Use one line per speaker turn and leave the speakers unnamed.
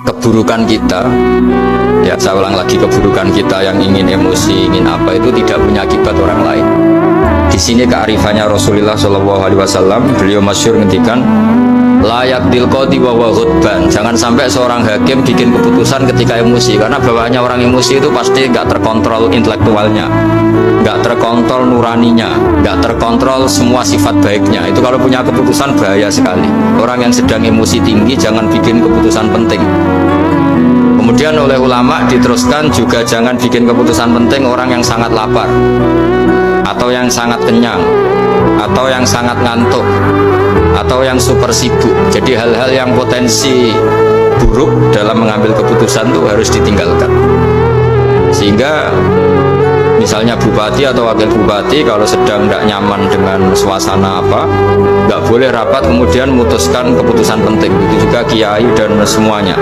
keburukan kita, ya saya ulang lagi, keburukan kita yang ingin emosi, ingin apa, itu tidak punya akibat orang lain. Di sini kearifannya Rasulullah SAW, beliau masyhur ngendikan, layak dilqodi wa ghadban. Jangan sampai seorang hakim bikin keputusan ketika emosi, karena bawaannya orang emosi itu pasti nggak terkontrol intelektualnya, nggak terkontrol nuraninya, nggak terkontrol semua sifat baiknya. Itu kalau punya keputusan bahaya sekali. Orang yang sedang emosi tinggi jangan bikin keputusan penting. Kemudian oleh ulama diteruskan juga jangan bikin keputusan penting orang yang sangat lapar, atau yang sangat kenyang, atau yang sangat ngantuk, atau yang super sibuk. Jadi hal-hal yang potensi buruk dalam mengambil keputusan itu harus ditinggalkan. Sehingga misalnya bupati atau wakil bupati kalau sedang tidak nyaman dengan suasana apa, nggak boleh rapat kemudian memutuskan keputusan penting. Itu juga kiai dan semuanya.